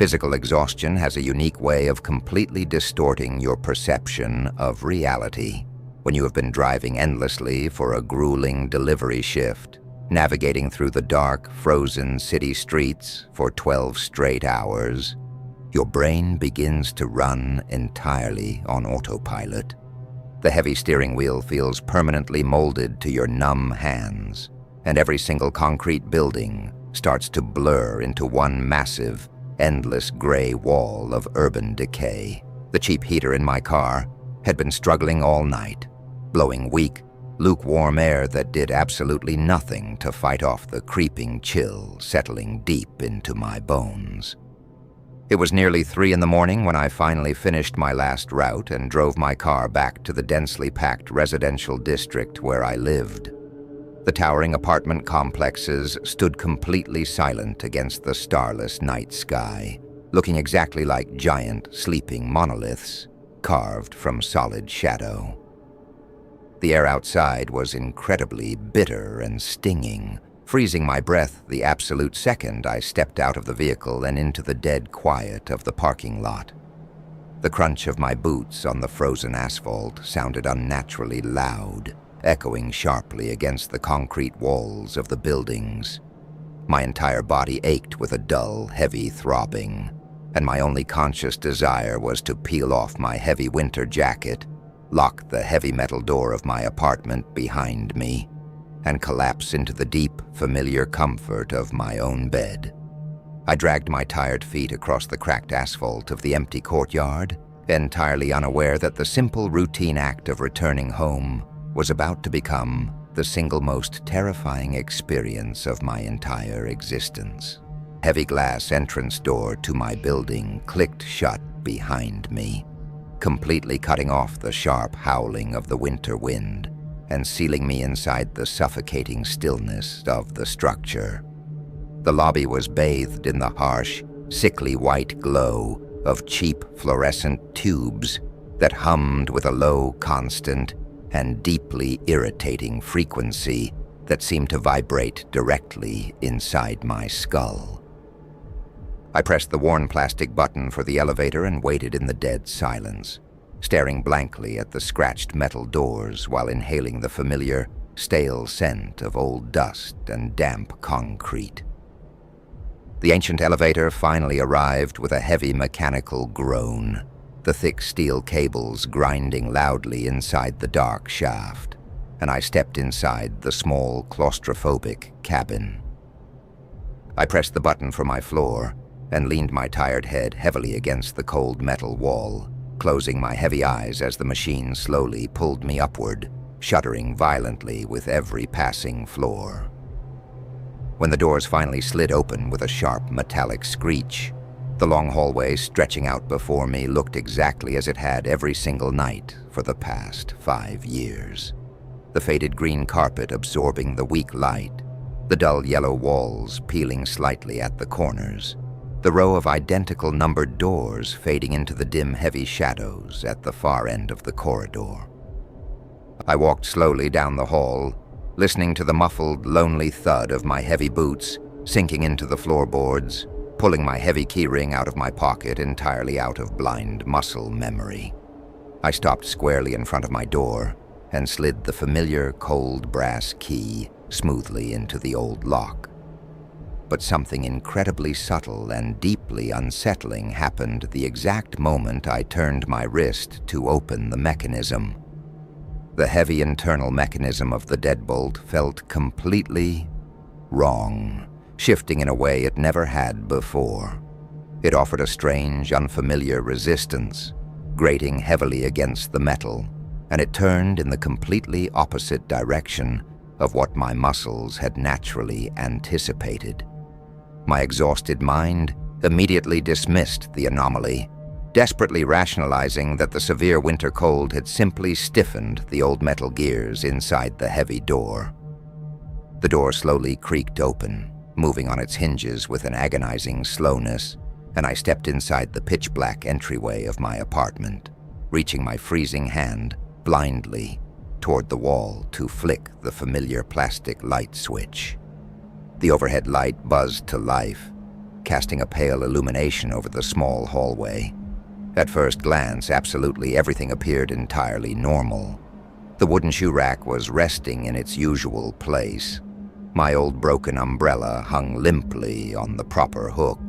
Physical exhaustion has a unique way of completely distorting your perception of reality. When you have been driving endlessly for a grueling delivery shift, navigating through the dark, frozen city streets for 12 straight hours, your brain begins to run entirely on autopilot. The heavy steering wheel feels permanently molded to your numb hands, and every single concrete building starts to blur into one massive, endless gray wall of urban decay. The cheap heater in my car had been struggling all night, blowing weak, lukewarm air that did absolutely nothing to fight off the creeping chill settling deep into my bones. It was nearly 3 in the morning when I finally finished my last route and drove my car back to the densely packed residential district where I lived. The towering apartment complexes stood completely silent against the starless night sky, looking exactly like giant, sleeping monoliths carved from solid shadow. The air outside was incredibly bitter and stinging, freezing my breath the absolute second I stepped out of the vehicle and into the dead quiet of the parking lot. The crunch of my boots on the frozen asphalt sounded unnaturally loud, echoing sharply against the concrete walls of the buildings. My entire body ached with a dull, heavy throbbing, and my only conscious desire was to peel off my heavy winter jacket, lock the heavy metal door of my apartment behind me, and collapse into the deep, familiar comfort of my own bed. I dragged my tired feet across the cracked asphalt of the empty courtyard, entirely unaware that the simple routine act of returning home was about to become the single most terrifying experience of my entire existence. Heavy glass entrance door to my building clicked shut behind me, completely cutting off the sharp howling of the winter wind and sealing me inside the suffocating stillness of the structure. The lobby was bathed in the harsh, sickly white glow of cheap fluorescent tubes that hummed with a low, constant, and deeply irritating frequency that seemed to vibrate directly inside my skull. I pressed the worn plastic button for the elevator and waited in the dead silence, staring blankly at the scratched metal doors while inhaling the familiar, stale scent of old dust and damp concrete. The ancient elevator finally arrived with a heavy mechanical groan, the thick steel cables grinding loudly inside the dark shaft, and I stepped inside the small, claustrophobic cabin. I pressed the button for my floor and leaned my tired head heavily against the cold metal wall, closing my heavy eyes as the machine slowly pulled me upward, shuddering violently with every passing floor. When the doors finally slid open with a sharp metallic screech, the long hallway stretching out before me looked exactly as it had every single night for the past 5 years. The faded green carpet absorbing the weak light, the dull yellow walls peeling slightly at the corners, the row of identical numbered doors fading into the dim, heavy shadows at the far end of the corridor. I walked slowly down the hall, listening to the muffled, lonely thud of my heavy boots sinking into the floorboards, pulling my heavy keyring out of my pocket entirely out of blind muscle memory. I stopped squarely in front of my door and slid the familiar cold brass key smoothly into the old lock. But something incredibly subtle and deeply unsettling happened the exact moment I turned my wrist to open the mechanism. The heavy internal mechanism of the deadbolt felt completely wrong, shifting in a way it never had before. It offered a strange, unfamiliar resistance, grating heavily against the metal, and it turned in the completely opposite direction of what my muscles had naturally anticipated. My exhausted mind immediately dismissed the anomaly, desperately rationalizing that the severe winter cold had simply stiffened the old metal gears inside the heavy door. The door slowly creaked open, moving on its hinges with an agonizing slowness, and I stepped inside the pitch-black entryway of my apartment, reaching my freezing hand blindly toward the wall to flick the familiar plastic light switch. The overhead light buzzed to life, casting a pale illumination over the small hallway. At first glance, absolutely everything appeared entirely normal. The wooden shoe rack was resting in its usual place. My old broken umbrella hung limply on the proper hook,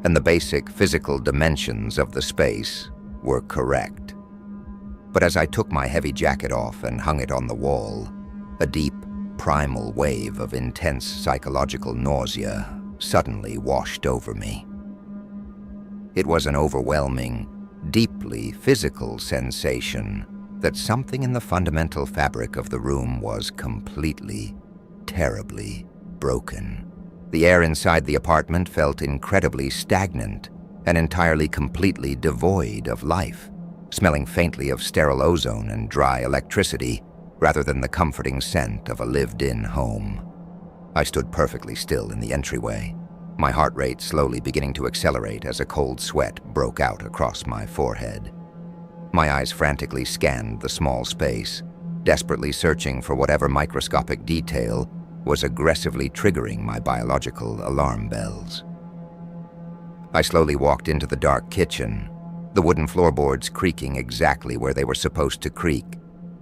and the basic physical dimensions of the space were correct. But as I took my heavy jacket off and hung it on the wall, a deep, primal wave of intense psychological nausea suddenly washed over me. It was an overwhelming, deeply physical sensation that something in the fundamental fabric of the room was completely, terribly broken. The air inside the apartment felt incredibly stagnant and entirely completely devoid of life, smelling faintly of sterile ozone and dry electricity rather than the comforting scent of a lived-in home. I stood perfectly still in the entryway, my heart rate slowly beginning to accelerate as a cold sweat broke out across my forehead. My eyes frantically scanned the small space, desperately searching for whatever microscopic detail was aggressively triggering my biological alarm bells. I slowly walked into the dark kitchen, the wooden floorboards creaking exactly where they were supposed to creak,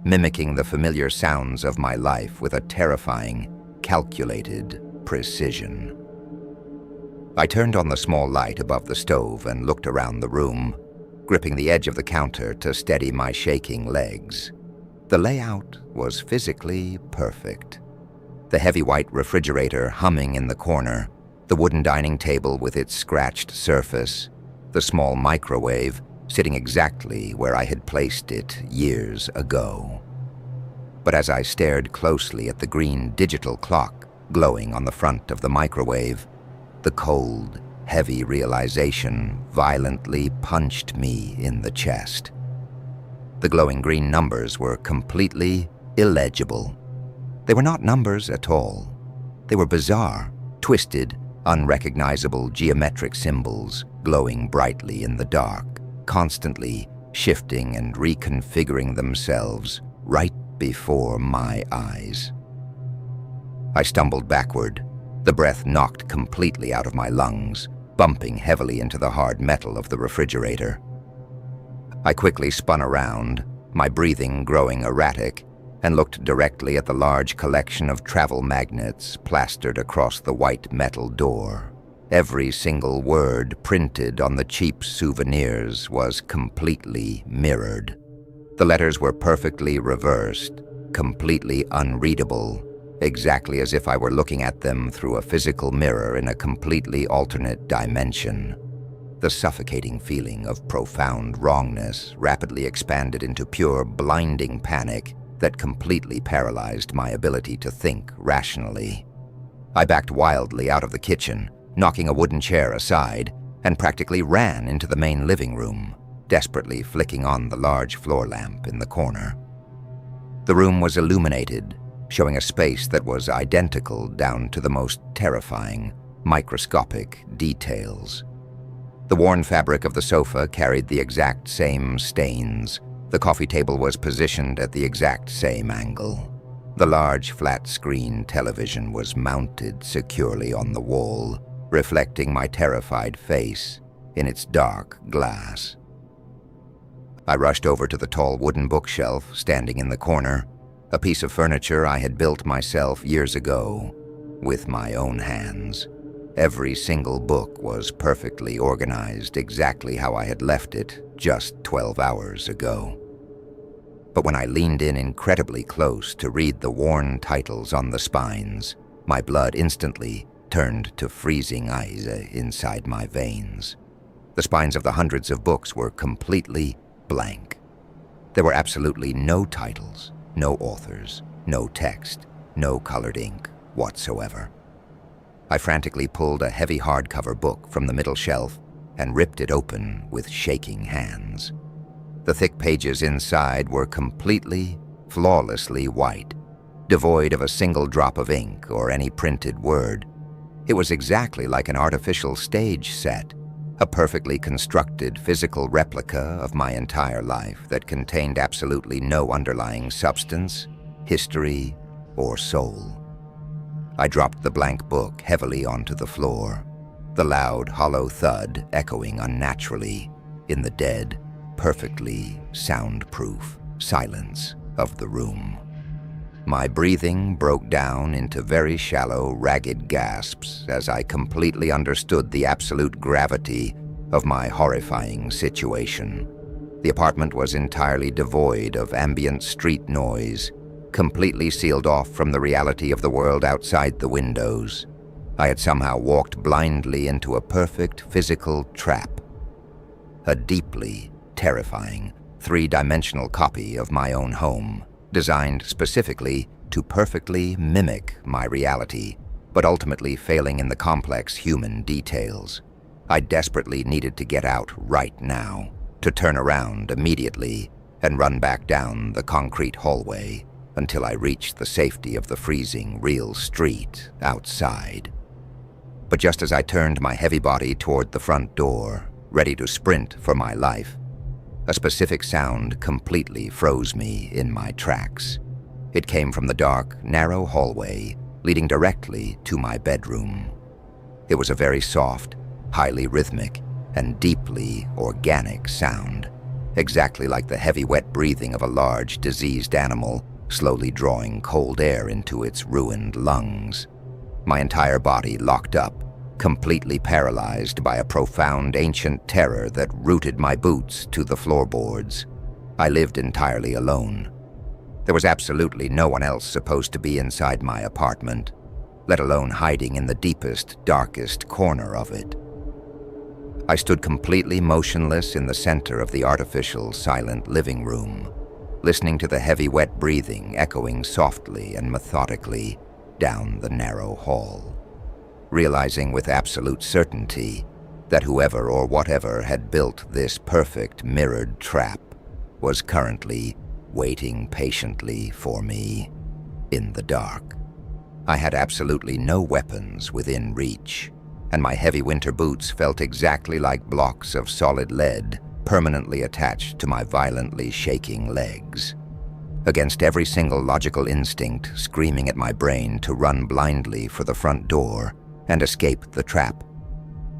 mimicking the familiar sounds of my life with a terrifying, calculated precision. I turned on the small light above the stove and looked around the room, gripping the edge of the counter to steady my shaking legs. The layout was physically perfect. The heavy white refrigerator humming in the corner, the wooden dining table with its scratched surface, the small microwave sitting exactly where I had placed it years ago. But as I stared closely at the green digital clock glowing on the front of the microwave, the cold, heavy realization violently punched me in the chest. The glowing green numbers were completely illegible. They were not numbers at all. They were bizarre, twisted, unrecognizable geometric symbols glowing brightly in the dark, constantly shifting and reconfiguring themselves right before my eyes. I stumbled backward, the breath knocked completely out of my lungs, bumping heavily into the hard metal of the refrigerator. I quickly spun around, my breathing growing erratic, and looked directly at the large collection of travel magnets plastered across the white metal door. Every single word printed on the cheap souvenirs was completely mirrored. The letters were perfectly reversed, completely unreadable, exactly as if I were looking at them through a physical mirror in a completely alternate dimension. The suffocating feeling of profound wrongness rapidly expanded into pure, blinding panic that completely paralyzed my ability to think rationally. I backed wildly out of the kitchen, knocking a wooden chair aside, and practically ran into the main living room, desperately flicking on the large floor lamp in the corner. The room was illuminated, showing a space that was identical down to the most terrifying, microscopic details. The worn fabric of the sofa carried the exact same stains. The coffee table was positioned at the exact same angle. The large flat-screen television was mounted securely on the wall, reflecting my terrified face in its dark glass. I rushed over to the tall wooden bookshelf standing in the corner, a piece of furniture I had built myself years ago with my own hands. Every single book was perfectly organized exactly how I had left it just 12 hours ago. But when I leaned in incredibly close to read the worn titles on the spines, my blood instantly turned to freezing ice inside my veins. The spines of the hundreds of books were completely blank. There were absolutely no titles, no authors, no text, no colored ink whatsoever. I frantically pulled a heavy hardcover book from the middle shelf and ripped it open with shaking hands. The thick pages inside were completely, flawlessly white, devoid of a single drop of ink or any printed word. It was exactly like an artificial stage set, a perfectly constructed physical replica of my entire life that contained absolutely no underlying substance, history, or soul. I dropped the blank book heavily onto the floor, the loud, hollow thud echoing unnaturally in the dead, perfectly soundproof silence of the room. My breathing broke down into very shallow, ragged gasps as I completely understood the absolute gravity of my horrifying situation. The apartment was entirely devoid of ambient street noise, completely sealed off from the reality of the world outside the windows. I had somehow walked blindly into a perfect physical trap. A deeply terrifying, three-dimensional copy of my own home, designed specifically to perfectly mimic my reality, but ultimately failing in the complex human details. I desperately needed to get out right now, to turn around immediately and run back down the concrete hallway until I reached the safety of the freezing, real street outside. But just as I turned my heavy body toward the front door, ready to sprint for my life, a specific sound completely froze me in my tracks. It came from the dark, narrow hallway leading directly to my bedroom. It was a very soft, highly rhythmic, and deeply organic sound, exactly like the heavy, wet breathing of a large, diseased animal slowly drawing cold air into its ruined lungs. My entire body locked up, completely paralyzed by a profound ancient terror that rooted my boots to the floorboards. I lived entirely alone. There was absolutely no one else supposed to be inside my apartment, let alone hiding in the deepest, darkest corner of it. I stood completely motionless in the center of the artificial, silent living room, listening to the heavy, wet breathing echoing softly and methodically down the narrow hall, realizing with absolute certainty that whoever or whatever had built this perfect mirrored trap was currently waiting patiently for me in the dark. I had absolutely no weapons within reach, and my heavy winter boots felt exactly like blocks of solid lead permanently attached to my violently shaking legs. Against every single logical instinct screaming at my brain to run blindly for the front door and escape the trap,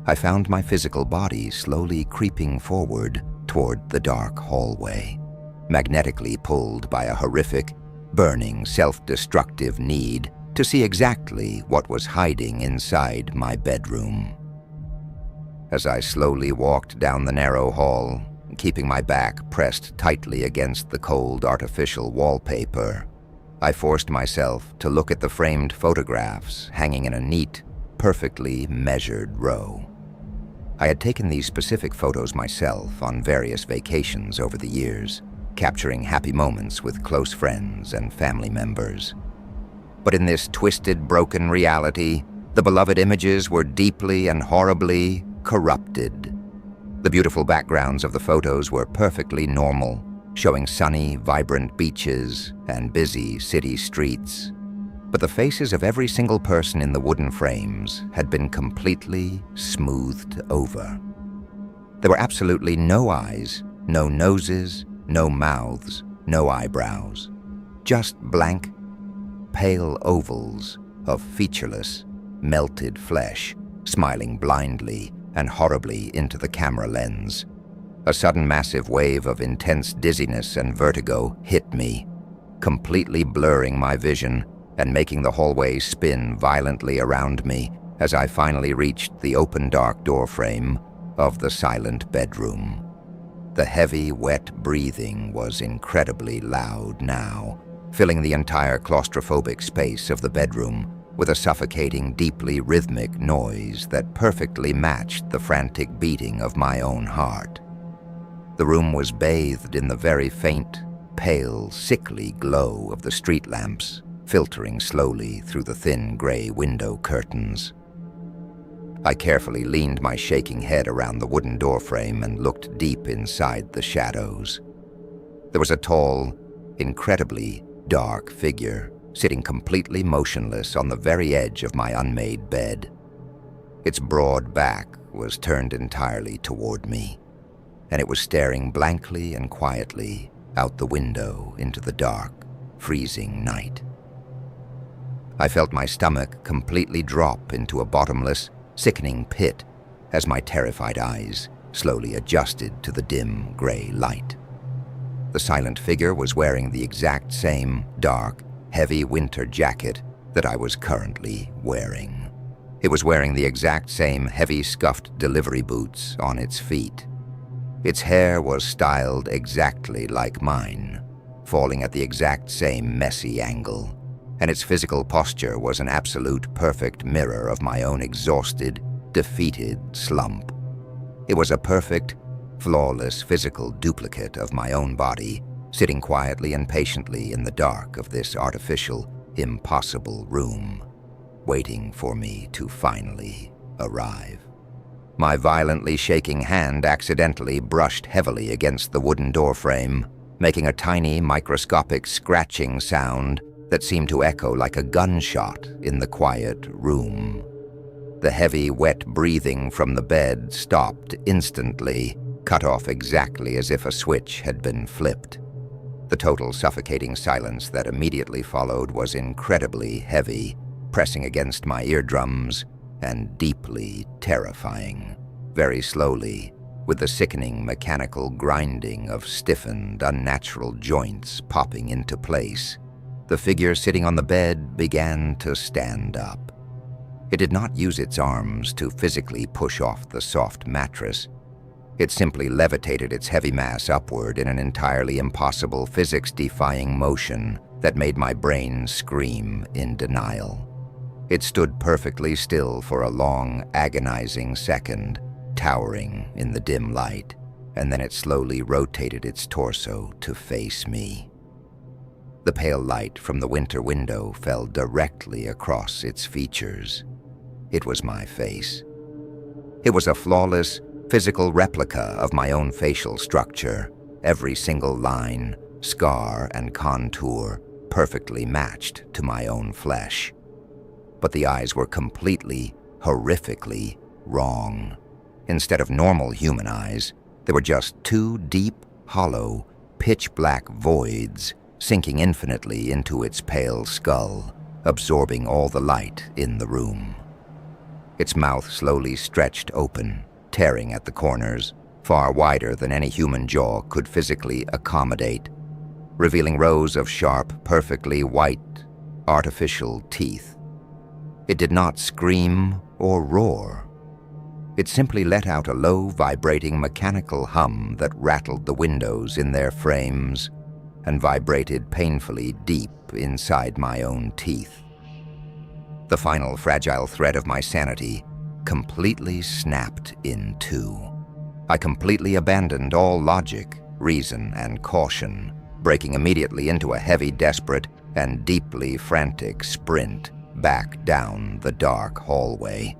I found my physical body slowly creeping forward toward the dark hallway, magnetically pulled by a horrific, burning, self-destructive need to see exactly what was hiding inside my bedroom. As I slowly walked down the narrow hall, keeping my back pressed tightly against the cold artificial wallpaper, I forced myself to look at the framed photographs hanging in a neat, perfectly measured row. I had taken these specific photos myself on various vacations over the years, capturing happy moments with close friends and family members. But in this twisted, broken reality, the beloved images were deeply and horribly corrupted. The beautiful backgrounds of the photos were perfectly normal, showing sunny, vibrant beaches and busy city streets. But the faces of every single person in the wooden frames had been completely smoothed over. There were absolutely no eyes, no noses, no mouths, no eyebrows. Just blank, pale ovals of featureless, melted flesh, smiling blindly and horribly into the camera lens. A sudden massive wave of intense dizziness and vertigo hit me, completely blurring my vision and making the hallway spin violently around me as I finally reached the open dark doorframe of the silent bedroom. The heavy, wet breathing was incredibly loud now, filling the entire claustrophobic space of the bedroom with a suffocating, deeply rhythmic noise that perfectly matched the frantic beating of my own heart. The room was bathed in the very faint, pale, sickly glow of the street lamps, filtering slowly through the thin gray window curtains. I carefully leaned my shaking head around the wooden doorframe and looked deep inside the shadows. There was a tall, incredibly dark figure sitting completely motionless on the very edge of my unmade bed. Its broad back was turned entirely toward me, and it was staring blankly and quietly out the window into the dark, freezing night. I felt my stomach completely drop into a bottomless, sickening pit as my terrified eyes slowly adjusted to the dim gray light. The silent figure was wearing the exact same dark, heavy winter jacket that I was currently wearing. It was wearing the exact same heavy scuffed delivery boots on its feet. Its hair was styled exactly like mine, falling at the exact same messy angle, and its physical posture was an absolute perfect mirror of my own exhausted, defeated slump. It was a perfect, flawless physical duplicate of my own body, sitting quietly and patiently in the dark of this artificial, impossible room, waiting for me to finally arrive. My violently shaking hand accidentally brushed heavily against the wooden doorframe, making a tiny, microscopic scratching sound that seemed to echo like a gunshot in the quiet room. The heavy, wet breathing from the bed stopped instantly, cut off exactly as if a switch had been flipped. The total suffocating silence that immediately followed was incredibly heavy, pressing against my eardrums, and deeply terrifying. Very slowly, with the sickening mechanical grinding of stiffened, unnatural joints popping into place, the figure sitting on the bed began to stand up. It did not use its arms to physically push off the soft mattress. It simply levitated its heavy mass upward in an entirely impossible physics-defying motion that made my brain scream in denial. It stood perfectly still for a long, agonizing second, towering in the dim light, and then it slowly rotated its torso to face me. The pale light from the winter window fell directly across its features. It was my face. It was a flawless, physical replica of my own facial structure, every single line, scar, and contour perfectly matched to my own flesh. But the eyes were completely, horrifically wrong. Instead of normal human eyes, there were just two deep, hollow, pitch-black voids sinking infinitely into its pale skull, absorbing all the light in the room. Its mouth slowly stretched open, tearing at the corners, far wider than any human jaw could physically accommodate, revealing rows of sharp, perfectly white, artificial teeth. It did not scream or roar. It simply let out a low, vibrating mechanical hum that rattled the windows in their frames and vibrated painfully deep inside my own teeth. The final fragile thread of my sanity completely snapped in two. I completely abandoned all logic, reason, and caution, breaking immediately into a heavy, desperate, and deeply frantic sprint back down the dark hallway.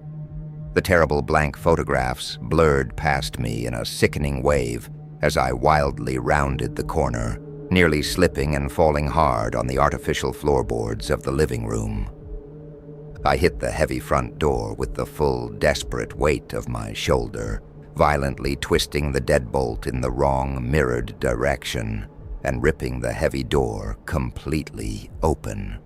The terrible blank photographs blurred past me in a sickening wave as I wildly rounded the corner, nearly slipping and falling hard on the artificial floorboards of the living room. I hit the heavy front door with the full, desperate weight of my shoulder, violently twisting the deadbolt in the wrong, mirrored direction and ripping the heavy door completely open.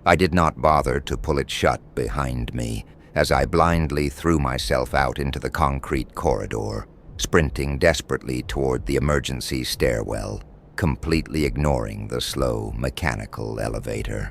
I did not bother to pull it shut behind me as I blindly threw myself out into the concrete corridor, sprinting desperately toward the emergency stairwell, completely ignoring the slow, mechanical elevator.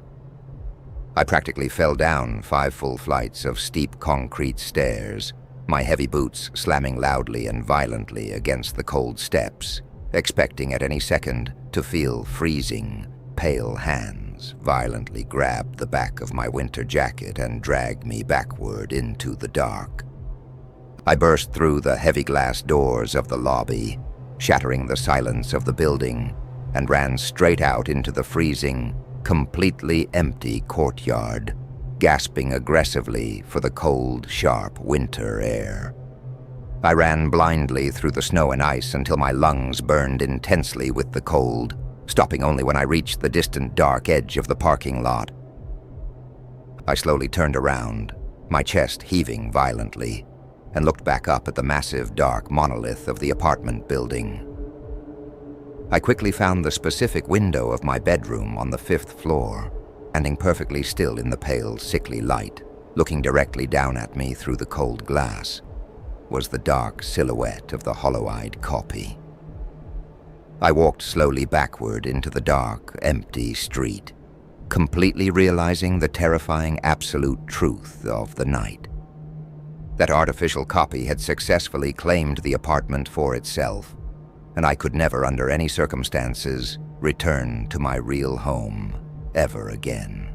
I practically fell down 5 full flights of steep concrete stairs, my heavy boots slamming loudly and violently against the cold steps, expecting at any second to feel freezing, pale hands violently grab the back of my winter jacket and drag me backward into the dark. I burst through the heavy glass doors of the lobby, shattering the silence of the building, and ran straight out into the freezing, completely empty courtyard, gasping aggressively for the cold, sharp winter air. I ran blindly through the snow and ice until my lungs burned intensely with the cold, stopping only when I reached the distant dark edge of the parking lot. I slowly turned around, my chest heaving violently, and looked back up at the massive dark monolith of the apartment building. I quickly found the specific window of my bedroom on the 5th floor, standing perfectly still in the pale, sickly light, looking directly down at me through the cold glass, was the dark silhouette of the hollow-eyed copy. I walked slowly backward into the dark, empty street, completely realizing the terrifying absolute truth of the night. That artificial copy had successfully claimed the apartment for itself, and I could never, under any circumstances, return to my real home ever again.